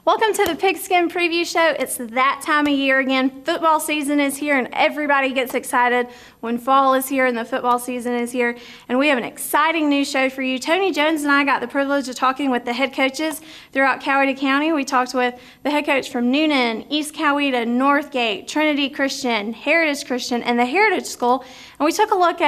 Welcome to the Pigskin Preview Show. It's that time of year again. Football season is here and everybody gets excited when fall is here and the football season is here. And we have an exciting new show for you. Tony Jones and I got the privilege of talking with the head coaches throughout Coweta County. We talked with the head coach from Newnan, East Coweta, Northgate, Trinity Christian, Heritage Christian, and the Heritage School. And we took a look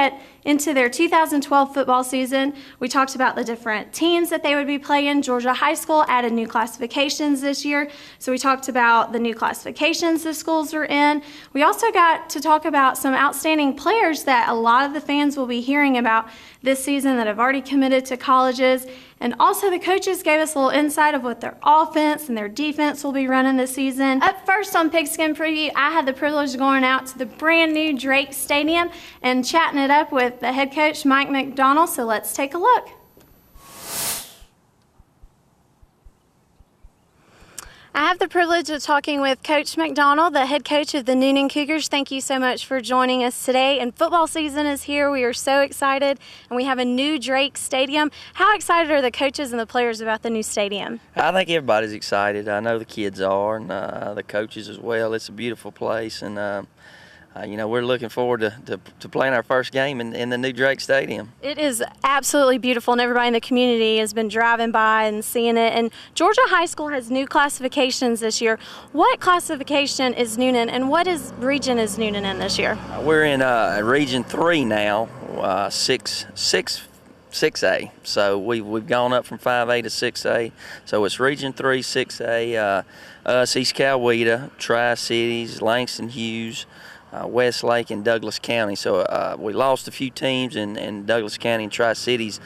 into their 2012 football season. We talked about the different teams that they would be playing. Georgia High School added new classifications this year, so we talked about the new classifications the schools are in. We also got to talk about some outstanding players that a lot of the fans will be hearing about this season that have already committed to colleges. And also the coaches gave us a little insight of what their offense and their defense will be running this season. Up first on Pigskin Preview, I had the privilege of going out to the brand new Drake Stadium and chatting it up with the head coach, Mike McDonald. So let's take a look. I have the privilege of talking with Coach McDonald, the head coach of the Newnan Cougars. Thank you so much for joining us today. And football season is here. We are so excited, and we have a new Drake Stadium. How excited are the coaches and the players about the new stadium? I think everybody's excited. I know the kids are, and the coaches as well. It's a beautiful place, and we're looking forward to playing our first game in the new Drake Stadium. It is absolutely beautiful, and everybody in the community has been driving by and seeing it. And Georgia High School has new classifications this year. What classification is Newnan, and what region is Newnan in this year? We're in Region 3 now, 6A. So we've gone up from 5A to 6A. So it's Region 3, 6A, us, East Coweta, Tri-Cities, Langston Hughes, Westlake, and Douglas County. So we lost a few teams in Douglas County and Tri-Cities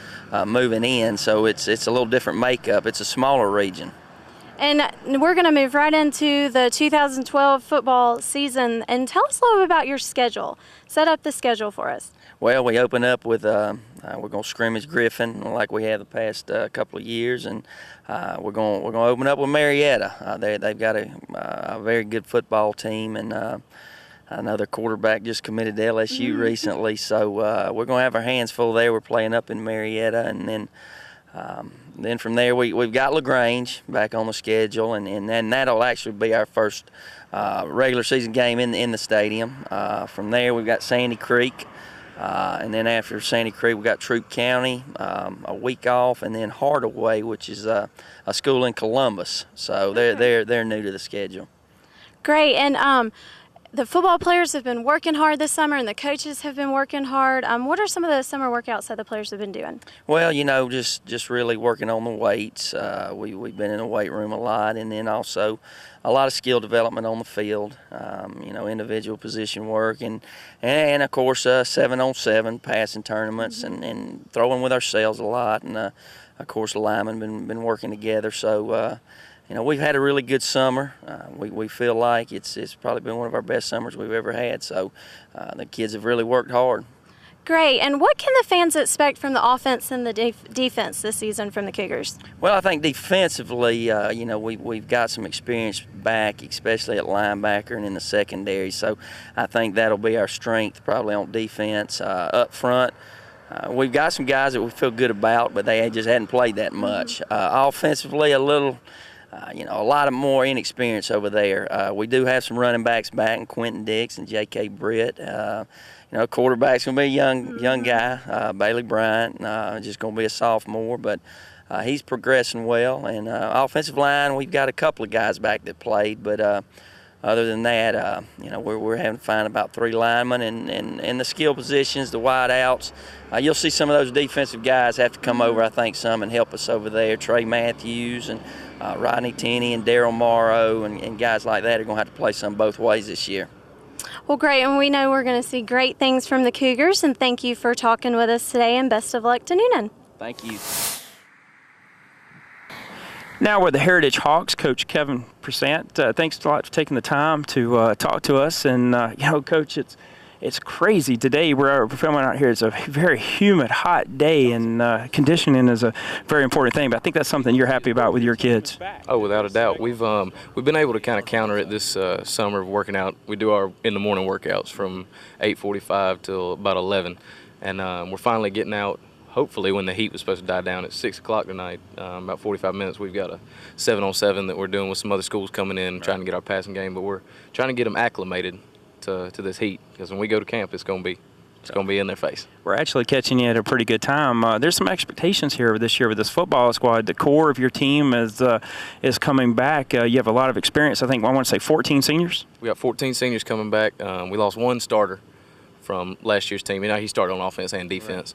moving in, so it's a little different makeup. It's a smaller region. And we're going to move right into the 2012 football season. And tell us a little bit about your schedule. Set up the schedule for us. Well, we open up with we're going to scrimmage Griffin like we have the past couple of years, and we're going to open up with Marietta. They've got a very good football team, and I know their quarterback just committed to LSU recently, so we're going to have our hands full there. We're playing up in Marietta, and then from there we've got LaGrange back on the schedule, and then that'll actually be our first regular season game in the stadium. From there we've got Sandy Creek, and then after Sandy Creek we've got Troup County, a week off, and then Hardaway, which is a school in Columbus. So they're new to the schedule. Great, and the football players have been working hard this summer, and the coaches have been working hard. What are some of the summer workouts that the players have been doing? Well, just really working on the weights. We've been in the weight room a lot, and then also a lot of skill development on the field. Individual position work, and of course 7-on-7 passing tournaments, and throwing with ourselves a lot, and of course the linemen been working together. So. We've had a really good summer. We feel like it's probably been one of our best summers we've ever had. So the kids have really worked hard. Great. And what can the fans expect from the offense and the defense this season from the Cougars? Well, I think defensively, we've got some experience back, especially at linebacker and in the secondary. So I think that'll be our strength probably on defense. Up front, we've got some guys that we feel good about, but they just hadn't played that much. Offensively, a little... a lot of more inexperience over there. We do have some running backs back, in Quentin Dix and J.K. Britt. Quarterback's going to be a young guy, Bailey Bryant, just going to be a sophomore, but he's progressing well. And offensive line, we've got a couple of guys back that played, but other than that, we're having to find about 3 linemen, and the skill positions, the wide outs. You'll see some of those defensive guys have to come over, I think, some and help us over there. Trey Matthews and Rodney Tenney and Daryl Morrow and guys like that are going to have to play some both ways this year. Well, great, and we know we're going to see great things from the Cougars, and thank you for talking with us today, and best of luck to Newnan. Thank you. Now we're the Heritage Hawks, Coach Kevin Persant. Thanks a lot for taking the time to talk to us. And, Coach, it's crazy. Today we're filming out here. It's a very humid, hot day, and conditioning is a very important thing. But I think that's something you're happy about with your kids. Oh, without a doubt. We've been able to kind of counter it this summer, working out. We do our in-the-morning workouts from 8:45 till about 11. And we're finally getting out hopefully when the heat was supposed to die down at 6 o'clock tonight, about 45 minutes, we've got a 7-on-7 that we're doing with some other schools coming in, trying to get our passing game. But we're trying to get them acclimated to this heat, because when we go to camp, it's going to be in their face. We're actually catching you at a pretty good time. There's some expectations here this year with this football squad. The core of your team is coming back. You have a lot of experience. I think I want to say 14 seniors. We got 14 seniors coming back. We lost one starter from last year's team. He started on offense and defense.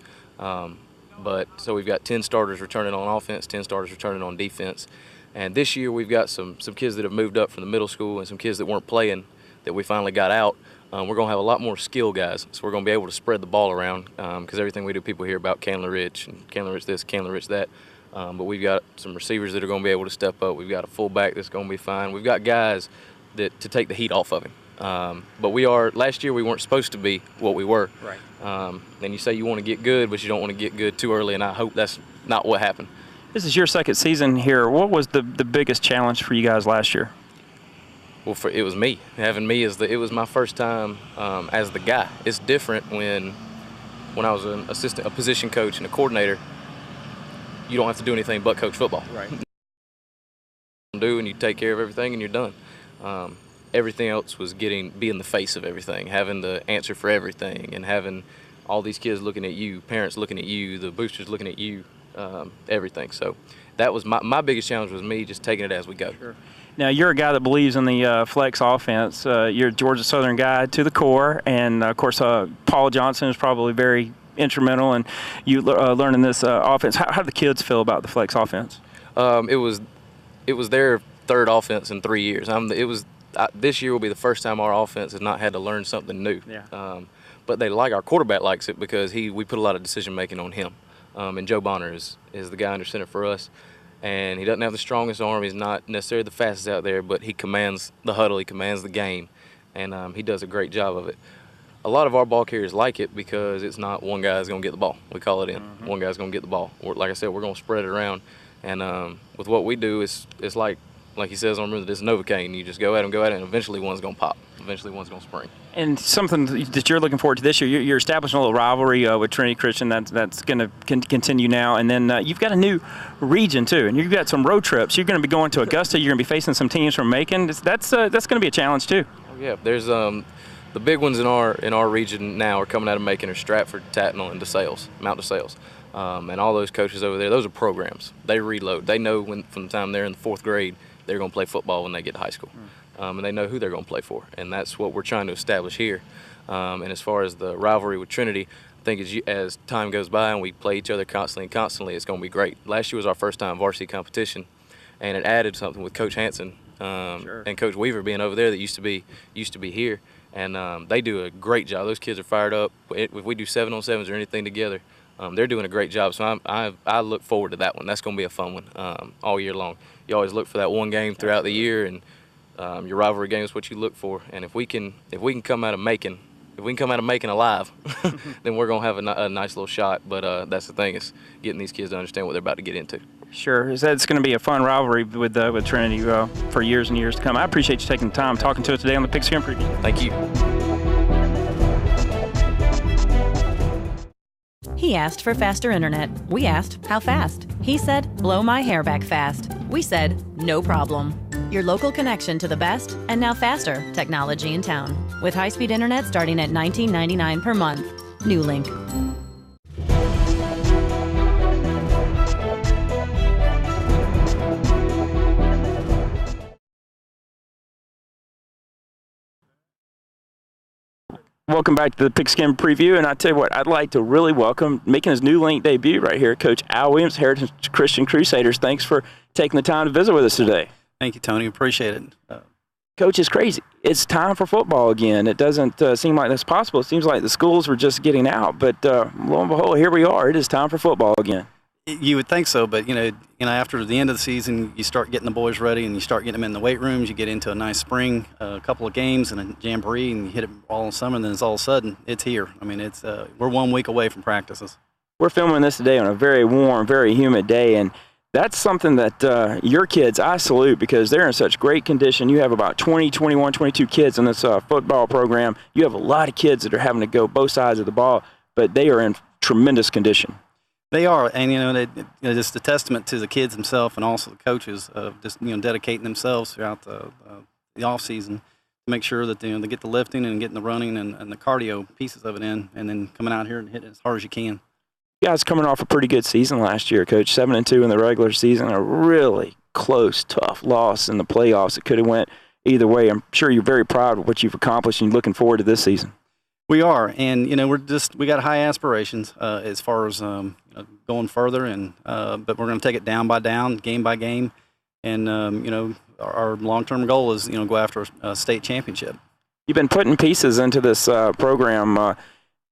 But so we've got 10 starters returning on offense, 10 starters returning on defense. And this year we've got some kids that have moved up from the middle school and some kids that weren't playing that we finally got out. We're going to have a lot more skill guys, so we're going to be able to spread the ball around, because everything we do, people hear about Candler Rich and Candler Rich this, Candler Rich that. But we've got some receivers that are going to be able to step up. We've got a fullback that's going to be fine. We've got guys to take the heat off of him. But last year we weren't supposed to be what we were. Right. And you say you want to get good, but you don't want to get good too early, and I hope that's not what happened. This is your second season here. What was the biggest challenge for you guys last year? Well, it was me. Having me it was my first time as the guy. It's different when I was an assistant, a position coach, and a coordinator. You don't have to do anything but coach football. Right. And you take care of everything, and you're done. Everything else was being the face of everything, having the answer for everything, and having all these kids looking at you, parents looking at you, the boosters looking at you, everything. So that was my biggest challenge, was me just taking it as we go. Sure. Now, you're a guy that believes in the flex offense. You're a Georgia Southern guy to the core, and, of course, Paul Johnson is probably very instrumental in you learning this offense. How do the kids feel about the flex offense? It was their third offense in 3 years. This year will be the first time our offense has not had to learn something new. Yeah. But our quarterback likes it, because we put a lot of decision-making on him. And Joe Bonner is the guy under center for us. And he doesn't have the strongest arm. He's not necessarily the fastest out there, but he commands the huddle. He commands the game, and he does a great job of it. A lot of our ball carriers like it, because it's not one guy's going to get the ball. We call it in. Mm-hmm. One guy's going to get the ball. Like I said, we're going to spread it around. And with what we do, it's like he says on the it's Novocaine. You just go at him, and eventually one's going to pop. Eventually one's going to spring. And something that you're looking forward to this year, you're establishing a little rivalry with Trinity Christian that's going to continue now. And then you've got a new region, too, and you've got some road trips. You're going to be going to Augusta. You're going to be facing some teams from Macon. That's going to be a challenge, too. Oh, yeah, there's the big ones in our region now are coming out of Macon are Stratford, Tatnall, and Mount DeSales. And all those coaches over there, those are programs. They reload. They know from the time they're in the 4th grade, they're going to play football when they get to high school. And they know who they're going to play for, and that's what we're trying to establish here. And as far as the rivalry with Trinity, I think as time goes by and we play each other constantly, it's going to be great. Last year was our first time varsity competition, and it added something with Coach Hansen Sure. and Coach Weaver being over there that used to be here, and they do a great job. Those kids are fired up. If we do 7-on-7s or anything together, they're doing a great job. So I look forward to that one. That's going to be a fun one all year long. You always look for that one game throughout the year, and your rivalry game is what you look for. And if we can come out of Macon, alive, then we're gonna have a nice little shot. But that's the thing, is getting these kids to understand what they're about to get into. Sure. It's going to be a fun rivalry with Trinity for years and years to come. I appreciate you taking the time talking to us today on the Pigskin Preview. Thank you. He asked for faster internet. We asked, how fast? He said, blow my hair back fast. We said, no problem. Your local connection to the best, and now faster, technology in town. With high-speed internet starting at $19.99 per month. NuLink. Welcome back to the Pigskin Preview, and I tell you what, I'd like to really welcome, making his NuLink debut right here, Coach Al Williams, Heritage Christian Crusaders. Thanks for taking the time to visit with us today. Thank you, Tony. Appreciate it. Coach, it's crazy. It's time for football again. It doesn't seem like that's possible. It seems like the schools were just getting out, but lo and behold, here we are. It is time for football again. You would think so, but you know, after the end of the season, you start getting the boys ready, and you start getting them in the weight rooms. You get into a nice spring, a couple of games, and a jamboree, and you hit it all in summer. And then all of a sudden, it's here. I mean, we're 1 week away from practices. We're filming this today on a very warm, very humid day, and that's something that your kids, I salute, because they're in such great condition. You have about 20, 21, 22 kids in this football program. You have a lot of kids that are having to go both sides of the ball, but they are in tremendous condition. They are, and just a testament to the kids themselves and also the coaches of just dedicating themselves throughout the off season to make sure that they get the lifting and getting the running and the cardio pieces of it in, and then coming out here and hitting it as hard as you can. You guys coming off a pretty good season last year, Coach. 7-2 in the regular season, a really close, tough loss in the playoffs. It could have went either way. I'm sure you're very proud of what you've accomplished and looking forward to this season. We are, and we got high aspirations as far as going further, and but we're going to take it down by down, game by game, and our long-term goal is go after a state championship. You've been putting pieces into this program.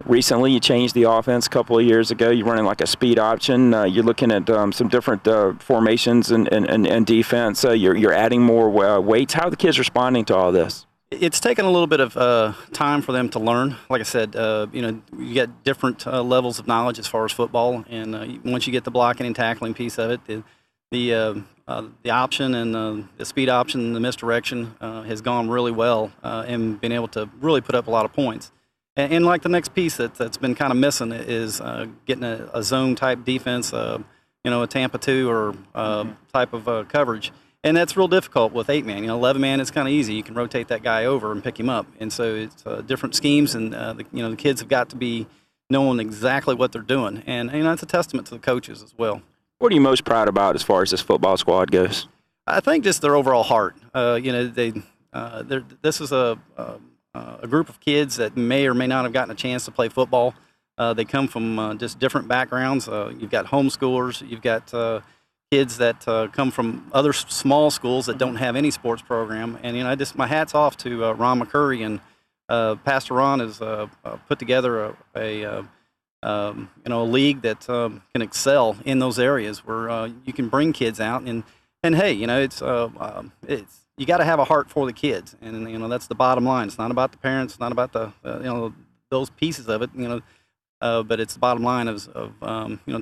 Recently, you changed the offense a couple of years ago. You're running like a speed option. You're looking at some different formations and defense. You're adding more weights. How are the kids responding to all this? It's taken a little bit of time for them to learn. Like I said, you get different levels of knowledge as far as football, and once you get the blocking and tackling piece of it, the option and the speed option and the misdirection has gone really well and been able to really put up a lot of points. And like the next piece that's been kind of missing is getting a zone type defense, a Tampa 2 or type of coverage. And that's real difficult with 8-man. 11-man is kind of easy. You can rotate that guy over and pick him up. And so it's different schemes, and the kids have got to be knowing exactly what they're doing. And it's a testament to the coaches as well. What are you most proud about as far as this football squad goes? I think just their overall heart. This is a group of kids that may or may not have gotten a chance to play football. They come from just different backgrounds. You've got homeschoolers. You've got kids that come from other small schools that don't have any sports program. And my hat's off to Ron McCurry, and Pastor Ron has put together a league that can excel in those areas where you can bring kids out, and hey, it's you got to have a heart for the kids, and that's the bottom line. It's not about the parents, it's not about the those pieces of it, but it's the bottom line of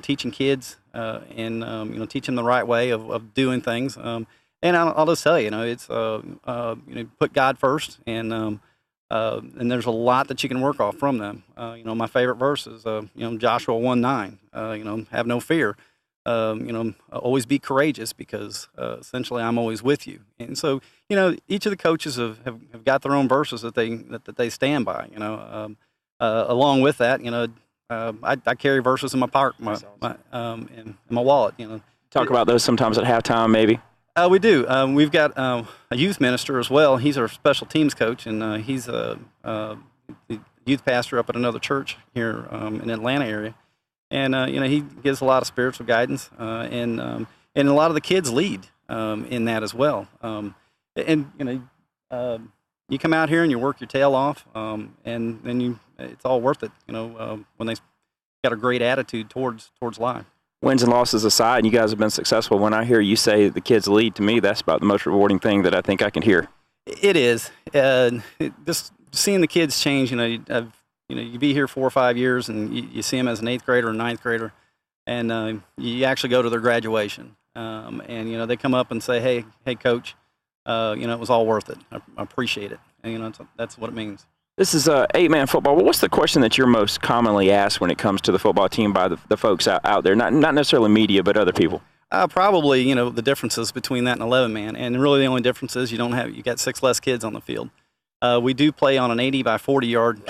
teaching kids and teaching the right way of doing things. And I'll just tell you, it's put God first, and there's a lot that you can work off from them. My favorite verse is Joshua 1:9. Have no fear. Always be courageous, because essentially I'm always with you. And so each of the coaches have got their own verses that they stand by. Along with that, I carry verses in my in my wallet. Talk about those sometimes at halftime, maybe. We do. We've got a youth minister as well. He's our special teams coach, and he's the youth pastor up at another church here in the Atlanta area. And he gives a lot of spiritual guidance, and a lot of the kids lead in that as well. You come out here and you work your tail off, and then it's all worth it. When they got a great attitude towards life. Wins and losses aside, you guys have been successful. When I hear you say the kids lead, to me, that's about the most rewarding thing that I think I can hear. It is. Just seeing the kids change. You be here 4 or 5 years, and you see them as an 8th grader or 9th grader, and you actually go to their graduation, and they come up and say, "Hey, coach, it was all worth it. I appreciate it." And that's what it means. This is 8-man football. What's the question that you're most commonly asked when it comes to the football team by the folks out there? Not necessarily media, but other people. Probably, the differences between that and 11-man, and really the only difference is you got 6 less kids on the field. We do play on an 80 by 40 yard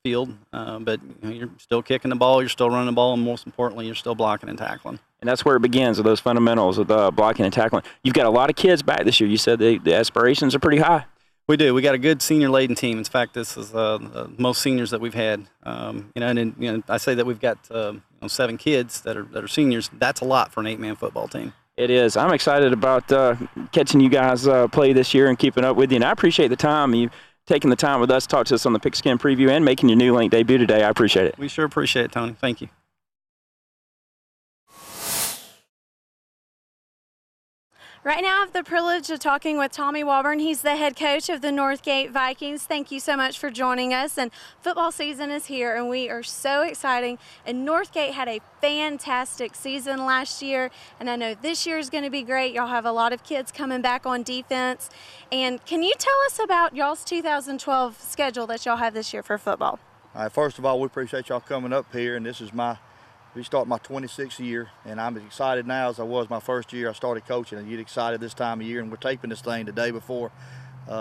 field, but you're still kicking the ball, you're still running the ball, and most importantly, you're still blocking and tackling. And that's where it begins, with those fundamentals of blocking and tackling. You've got a lot of kids back this year. You said the aspirations are pretty high. We do. We got a good senior-laden team. In fact, this is the most seniors that we've had. I say that we've got 7 kids that are seniors. That's a lot for an 8-man football team. It is. I'm excited about catching you guys play this year and keeping up with you. And I appreciate the time you taking the time with us to talk to us on the Pigskin Preview and making your NuLink debut today. I appreciate it. We sure appreciate it, Tony. Thank you. Right now, I have the privilege of talking with Tommy Walburn. He's the head coach of the Northgate Vikings. Thank you so much for joining us. And football season is here, and we are so excited. And Northgate had a fantastic season last year, and I know this year is going to be great. Y'all have a lot of kids coming back on defense. And can you tell us about y'all's 2012 schedule that y'all have this year for football? All right, first of all, we appreciate y'all coming up here, and this is my be starting my 26th year, and I'm as excited now as I was my first year I started coaching. And you get excited this time of year, and we're taping this thing the day before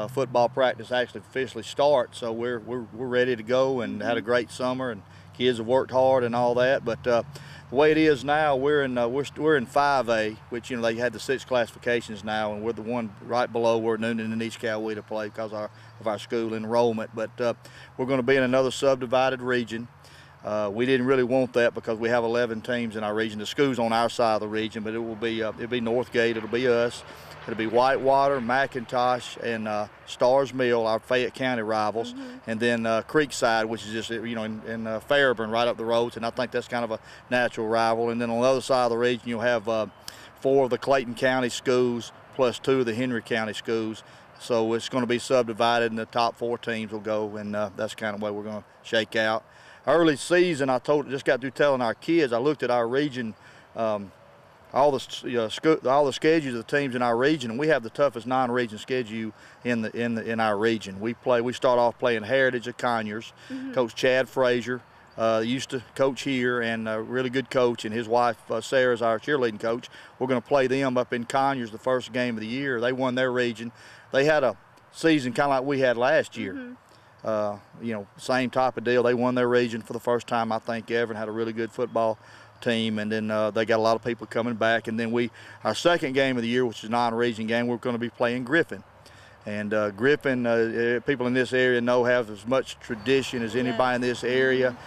football practice actually officially starts. So we're ready to go, and had a great summer, and kids have worked hard and all that. But the way it is now, we're in 5A, which they had the 6 classifications now, and we're the one right below where Newnan and East Coweta play because of our school enrollment. But we're going to be in another subdivided region. We didn't really want that because we have 11 teams in our region. The school's on our side of the region, but it'll be Northgate, it'll be us, it'll be Whitewater, McIntosh, and Stars Mill, our Fayette County rivals, and then Creekside, which is just in Fairburn, right up the road, and I think that's kind of a natural rival. And then on the other side of the region, you'll have 4 of the Clayton County schools plus 2 of the Henry County schools. So it's going to be subdivided, and the top 4 teams will go, and that's kind of the way we're going to shake out. Early season, just got through telling our kids, I looked at our region, all the schedules of the teams in our region, and we have the toughest non-region schedule in our region. We start off playing Heritage at Conyers. Coach Chad Frazier used to coach here, and a really good coach, and his wife Sarah is our cheerleading coach. We're going to play them up in Conyers the first game of the year. They won their region. They had a season kind of like we had last year. Same type of deal. They won their region for the first time, I think, ever, and had a really good football team. And then they got a lot of people coming back. And then our second game of the year, which is a non-region game, we're going to be playing Griffin. And Griffin, people in this area have as much tradition as anybody in this area.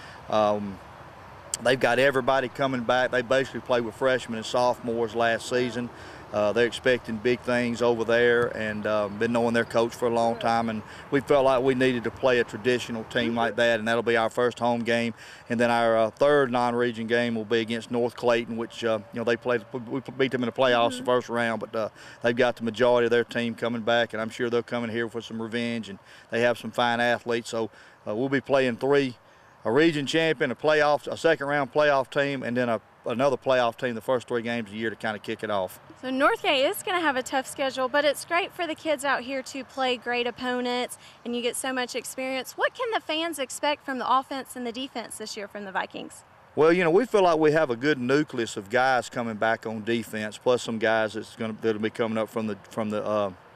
They've got everybody coming back. They basically played with freshmen and sophomores last season. They're expecting big things over there, and been knowing their coach for a long time, and we felt like we needed to play a traditional team like that, and that'll be our first home game. And then our third non-region game will be against North Clayton, which we beat them in the playoffs the first round, but they've got the majority of their team coming back, and I'm sure they'll come in here for some revenge, and they have some fine athletes. So we'll be playing 3: a region champion, a second round playoff team, and then another playoff team the first 3 games of the year to kind of kick it off. So Northgate is going to have a tough schedule, but it's great for the kids out here to play great opponents, and you get so much experience. What can the fans expect from the offense and the defense this year from the Vikings? Well, we feel like we have a good nucleus of guys coming back on defense, plus some guys that'll be coming up from the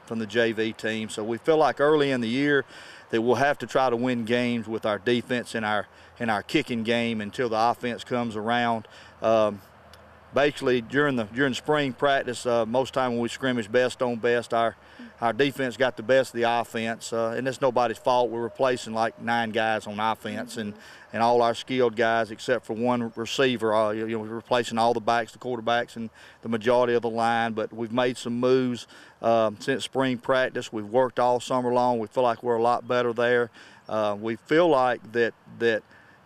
JV team. So we feel like early in the year that we'll have to try to win games with our defense and our kicking game until the offense comes around. Basically, during spring practice, most time when we scrimmage best on best, our defense got the best of the offense, and it's nobody's fault. We're replacing like 9 guys on offense, and all our skilled guys except for 1 receiver. We're replacing all the backs, the quarterbacks, and the majority of the line. But we've made some moves since spring practice. We've worked all summer long. We feel like we're a lot better there. We feel like that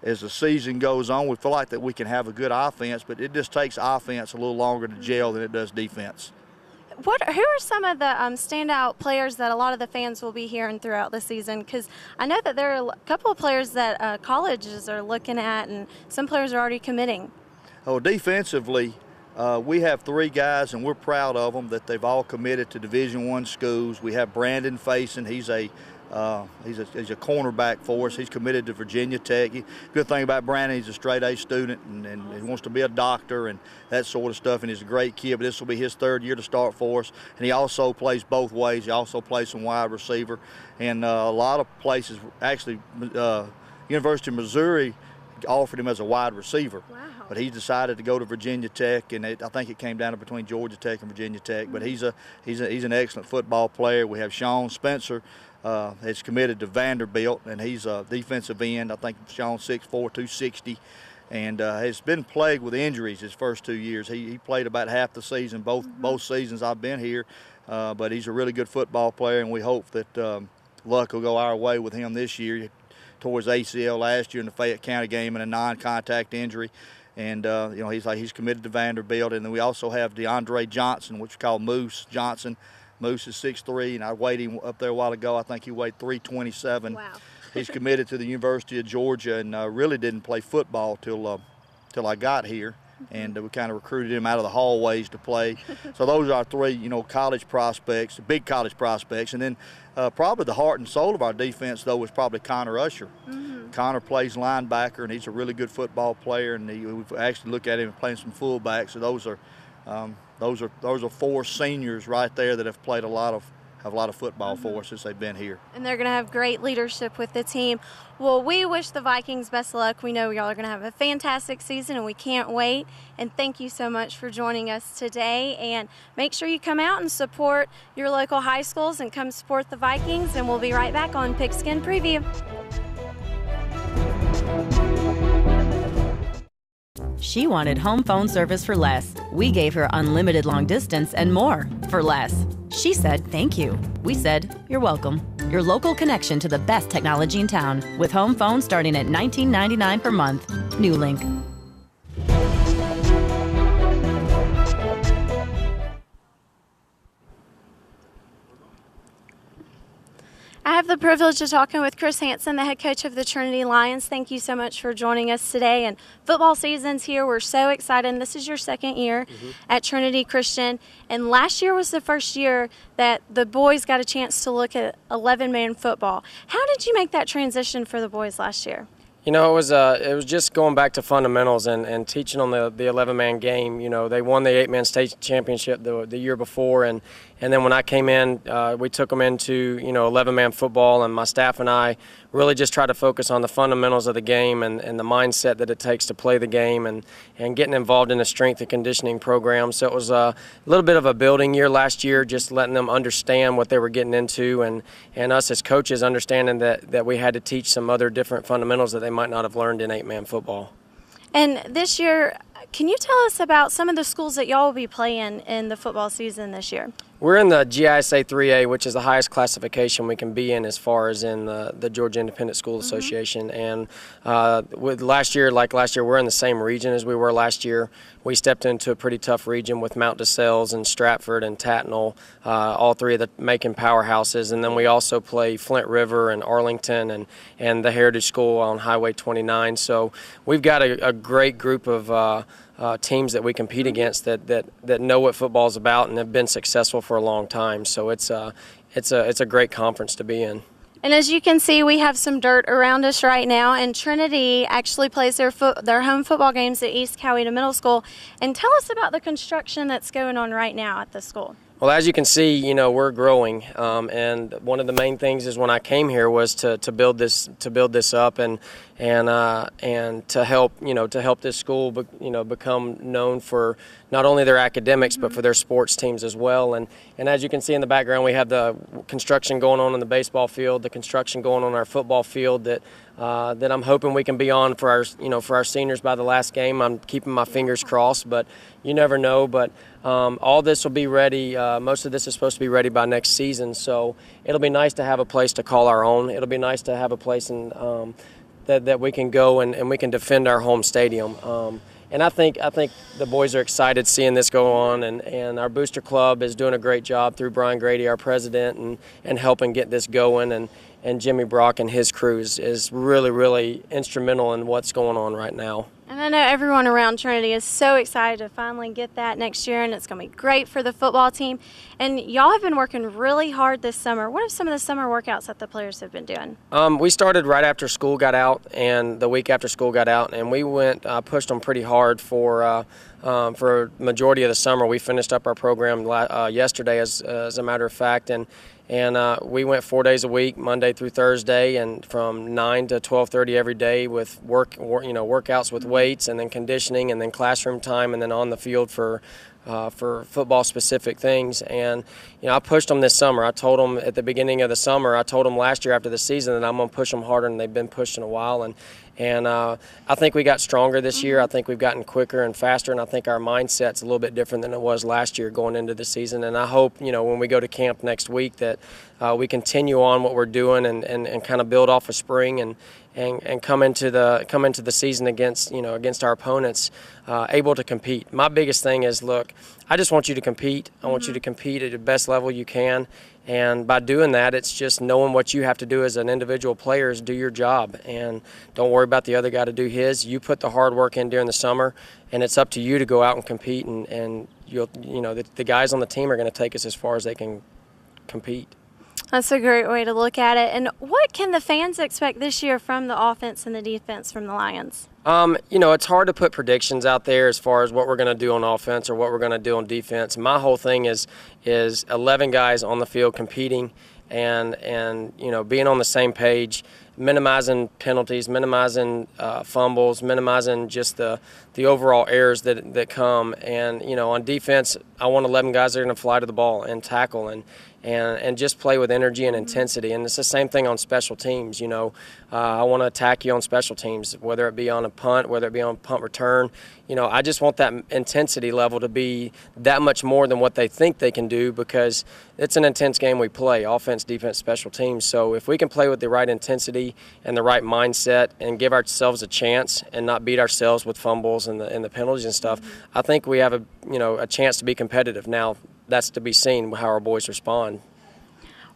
as the season goes on, we feel like that we can have a good offense, but it just takes offense a little longer to gel than it does defense. Who are some of the standout players that a lot of the fans will be hearing throughout the season? Because I know that there are a couple of players that colleges are looking at, and some players are already committing. Oh, defensively, we have 3 guys, and we're proud of them that they've all committed to Division I schools. We have Brandon Faison. He's a cornerback for us. He's committed to Virginia Tech. Good thing about Brandon, he's a straight-A student, and he wants to be a doctor and that sort of stuff, and he's a great kid, but this will be his 3rd year to start for us. And he also plays both ways. He also plays some wide receiver. And a lot of places, actually, University of Missouri offered him as a wide receiver. Wow. But he decided to go to Virginia Tech, and I think it came down to between Georgia Tech and Virginia Tech. But he's an excellent football player. We have Sean Spencer, has committed to Vanderbilt, and he's a defensive end. I think Sean's 6'4", 260, and has been plagued with injuries his first 2 years. He played about half the season, both seasons I've been here, but he's a really good football player, and we hope that luck will go our way with him this year. Towards ACL last year in the Fayette County game in a non-contact injury. And, he's committed to Vanderbilt. And then we also have DeAndre Johnson, which we call Moose Johnson. Moose is 6'3", and I weighed him up there a while ago. I think he weighed 327. Wow. He's committed to the University of Georgia, and really didn't play football till I got here. And we kind of recruited him out of the hallways to play. So those are our 3, college prospects, big college prospects. And then probably the heart and soul of our defense, though, was probably Connor Usher. Connor plays linebacker, and he's a really good football player. And we've actually looked at him playing some fullback. So those are 4 seniors right there that have played a lot of football for us since they've been here. And they're going to have great leadership with the team. Well, we wish the Vikings best of luck. We know y'all are going to have a fantastic season, and we can't wait. And thank you so much for joining us today. And make sure you come out and support your local high schools and come support the Vikings. And we'll be right back on Pigskin Preview. She wanted home phone service for less. We gave her unlimited long distance and more for less. She said, thank you. We said, you're welcome. Your local connection to the best technology in town with home phone starting at $19.99 per month. NuLink. I have the privilege of talking with Chris Hansen, the head coach of the Trinity Lions. Thank you so much for joining us today. And football season's here. We're so excited. This is your second year at Trinity Christian. And last year was the first year that the boys got a chance to look at 11-man football. How did you make that transition for the boys last year? You know, it was just going back to fundamentals and teaching on the 11-man game. You know, they won the 8-man state championship the year before, and then when I came in, we took them into 11-man football, and my staff and I really just tried to focus on the fundamentals of the game and the mindset that it takes to play the game and getting involved in a strength and conditioning program. So it was a little bit of a building year last year, just letting them understand what they were getting into, and us as coaches understanding that we had to teach some other different fundamentals that they might not have learned in 8-man football. And this year, can you tell us about some of the schools that y'all will be playing in the football season this year? We're in the GISA 3A, which is the highest classification we can be in as far as in the Georgia Independent School Association. And with last year, we're in the same region as we were last year. We stepped into a pretty tough region with Mount DeSales and Stratford and Tattnall, all three of the Macon powerhouses. And then we also play Flint River and Arlington and the Heritage School on Highway 29. So we've got a great group of teams that we compete against that know what football is about and have been successful for a long time. So it's a great conference to be in. And as you can see, we have some dirt around us right now, and Trinity actually plays their home football games at East Coweta Middle School. And tell us about the construction that's going on right now at the school. Well, as you can see, we're growing, and one of the main things is when I came here was to build this up and to help this school become known for not only their academics but for their sports teams as well. And as you can see in the background, we have the construction going on in the baseball field, the construction going on our football field that I'm hoping we can be on for our seniors by the last game. I'm keeping my fingers crossed, but you never know. But all this will be ready. Most of this is supposed to be ready by next season, so it'll be nice to have a place to call our own. It'll be nice to have a place that we can go and we can defend our home stadium. And I think the boys are excited seeing this go on, and our booster club is doing a great job through Brian Grady, our president, and helping get this going. And Jimmy Brock and his crew is really, really instrumental in what's going on right now. And I know everyone around Trinity is so excited to finally get that next year, and it's going to be great for the football team. And y'all have been working really hard this summer. What are some of the summer workouts that the players have been doing? We started right after school got out, and the week after school got out, and we pushed them pretty hard for a majority of the summer. We finished up our program yesterday, as a matter of fact, and we went 4 days a week, Monday through Thursday, and from 9 to 12:30 every day with workouts with weights, and then conditioning, and then classroom time, and then on the field for football-specific things. And I pushed them this summer. I told them at the beginning of the summer. I told them last year after the season that I'm going to push them harder, and they've been pushed in a while. And I think we got stronger this year. I think we've gotten quicker and faster, and I think our mindset's a little bit different than it was last year going into the season. And I hope, when we go to camp next week that we continue on what we're doing and kind of build off of spring and come into the season against our opponents able to compete. My biggest thing is, look, I just want you to compete. I want you to compete at the best level you can. And by doing that, it's just knowing what you have to do as an individual player is do your job. And don't worry about the other guy to do his. You put the hard work in during the summer, and it's up to you to go out and compete. And the guys on the team are going to take us as far as they can compete. That's a great way to look at it. And what can the fans expect this year from the offense and the defense from the Lions? It's hard to put predictions out there as far as what we're going to do on offense or what we're going to do on defense. My whole thing is 11 guys on the field competing and being on the same page, minimizing penalties, minimizing fumbles, minimizing just the overall errors that come. And, on defense, I want 11 guys that are going to fly to the ball and tackle and just play with energy and intensity. And it's the same thing on special teams. I want to attack you on special teams, whether it be on a punt, whether it be on punt return. I just want that intensity level to be that much more than what they think they can do, because it's an intense game we play, offense, defense, special teams. So if we can play with the right intensity and the right mindset and give ourselves a chance and not beat ourselves with fumbles and the penalties and stuff, I think we have a chance to be competitive. Now, that's to be seen how our boys respond.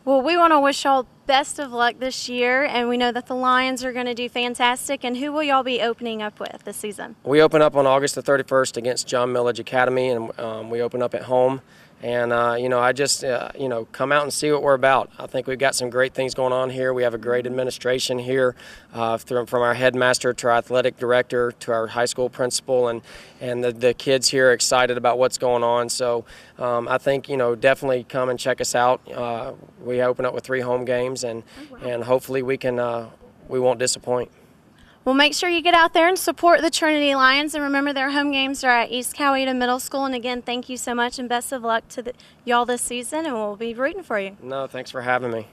Well, we want to wish y'all best of luck this year, and we know that the Lions are going to do fantastic. And who will y'all be opening up with this season? We open up on August the 31st against John Millage Academy, and we open up at home. And, I just, come out and see what we're about. I think we've got some great things going on here. We have a great administration here, from our headmaster to our athletic director to our high school principal, and the kids here are excited about what's going on. So I think, definitely come and check us out. We open up with 3 home games, and hopefully we won't disappoint. Well, make sure you get out there and support the Trinity Lions. And remember, their home games are at East Coweta Middle School. And again, thank you so much and best of luck to y'all this season. And we'll be rooting for you. No, thanks for having me.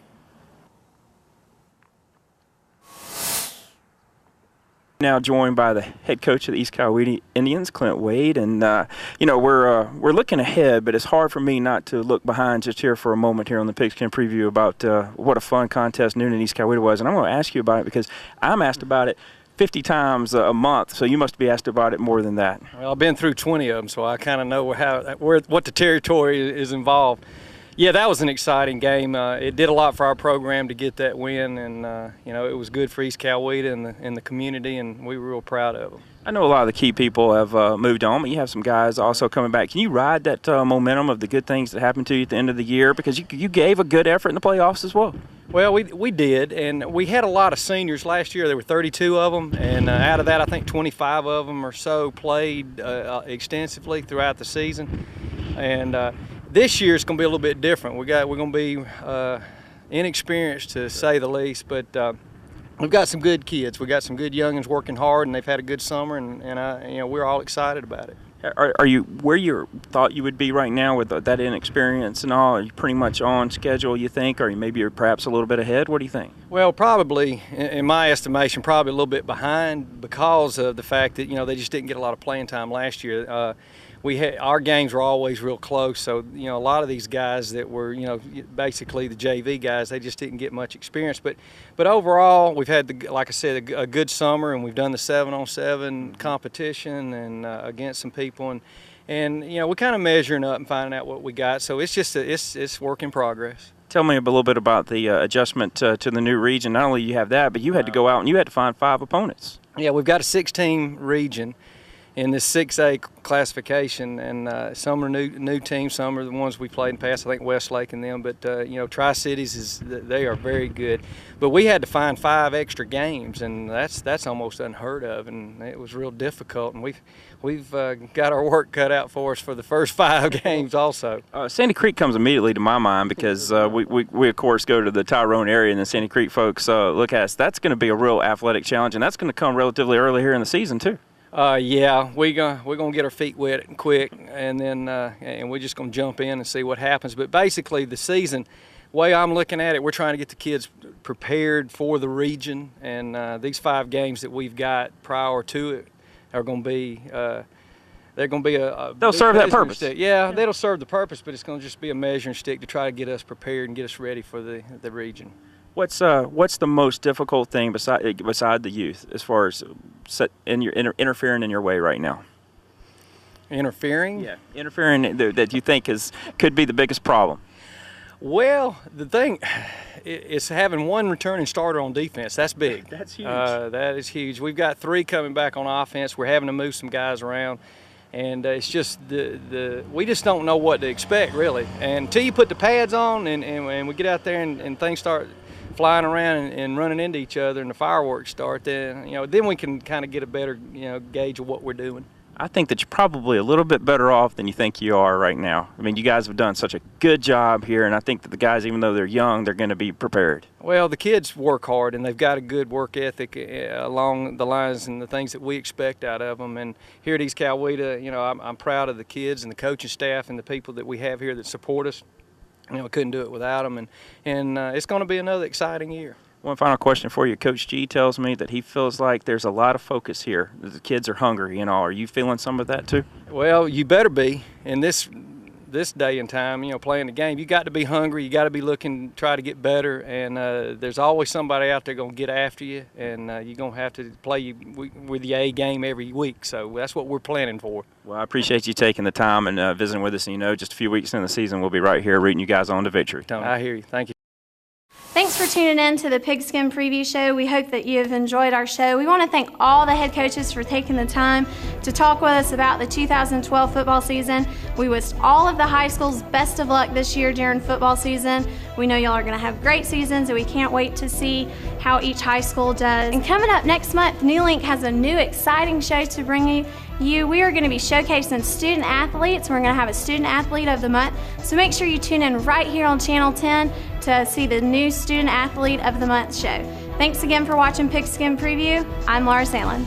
Now joined by the head coach of the East Coweta Indians, Clint Wade, and we're looking ahead, but it's hard for me not to look behind just here for a moment here on the Pigskin Preview about what a fun contest Newnan East Coweta was, and I'm going to ask you about it because I'm asked about it 50 times a month, so you must be asked about it more than that. Well, I've been through 20 of them, so I kind of know what the territory is involved. Yeah, that was an exciting game. It did a lot for our program to get that win, and it was good for East Coweta and the community, and we were real proud of them. I know a lot of the key people have moved on, but you have some guys also coming back. Can you ride that momentum of the good things that happened to you at the end of the year? Because you gave a good effort in the playoffs as well. Well, we did, and we had a lot of seniors last year. There were 32 of them, and out of that, I think 25 of them or so played extensively throughout the season. And this year it's going to be a little bit different. We're going to be inexperienced, to say the least, but we've got some good kids. We've got some good youngins working hard, and they've had a good summer, and we're all excited about it. Are you where you thought you would be right now with that inexperience and all? Are you pretty much on schedule, you think, or maybe you're perhaps a little bit ahead? What do you think? Well, probably, in my estimation, probably a little bit behind because of the fact that, they just didn't get a lot of playing time last year. Our games were always real close, so a lot of these guys that were basically the JV guys, they just didn't get much experience. But overall, we've had, like I said, a good summer, and we've done the 7-on-7 competition and against some people, and we're kind of measuring up and finding out what we got. So it's just it's work in progress. Tell me a little bit about the adjustment to the new region. Not only you have that, but you had to go out and you had to find 5 opponents. Yeah, we've got a 6-team region in this 6A classification, and some are new teams, some are the ones we played in the past, I think Westlake and them, but Tri-Cities, they are very good. But we had to find 5 extra games, and that's almost unheard of, and it was real difficult, and we've got our work cut out for us for the first 5 games also. Sandy Creek comes immediately to my mind because we of course go to the Tyrone area, and the Sandy Creek folks look at us. That's going to be a real athletic challenge, and that's going to come relatively early here in the season too. Yeah, we're gonna get our feet wet and quick, and then and we're just gonna jump in and see what happens. But basically, the season, way I'm looking at it, we're trying to get the kids prepared for the region, and these 5 games that we've got prior to it are gonna be. They're going to be they'll serve that purpose. Yeah, that'll serve the purpose, but it's going to just be a measuring stick to try to get us prepared and get us ready for the region. What's the most difficult thing beside the youth as far as interfering in your way right now? Interfering? Yeah, interfering that you think could be the biggest problem. Well, the thing is having 1 returning starter on defense. That's big. That's huge. That is huge. We've got 3 coming back on offense. We're having to move some guys around. And it's just we just don't know what to expect really. And until you put the pads on and we get out there and things start flying around and running into each other and the fireworks start, then then we can kind of get a better gauge of what we're doing. I think that you're probably a little bit better off than you think you are right now. I mean, you guys have done such a good job here, and I think that the guys, even though they're young, they're going to be prepared. Well, the kids work hard, and they've got a good work ethic along the lines and the things that we expect out of them. And here at East Coweta, I'm proud of the kids and the coaching staff and the people that we have here that support us. I couldn't do it without them, and it's going to be another exciting year. One final question for you. Coach G tells me that he feels like there's a lot of focus here. The kids are hungry and all. Are you feeling some of that too? Well, you better be. In this day and time, playing the game, you got to be hungry. You got to be looking, try to get better. And there's always somebody out there going to get after you, and you're going to have to play with the A game every week. So that's what we're planning for. Well, I appreciate you taking the time and visiting with us. And just a few weeks in the season, we'll be right here rooting you guys on to victory. Tony, I hear you. Thank you. Thanks for tuning in to the Pigskin Preview Show. We hope that you have enjoyed our show. We want to thank all the head coaches for taking the time to talk with us about the 2012 football season. We wish all of the high schools best of luck this year during football season. We know y'all are going to have great seasons, and we can't wait to see how each high school does. And coming up next month, NuLink has a new exciting show to bring you. We are going to be showcasing student athletes. We're going to have a student athlete of the month. So make sure you tune in right here on Channel 10 to see the new student athlete of the month show. Thanks again for watching Pigskin Preview. I'm Laura Sandlin.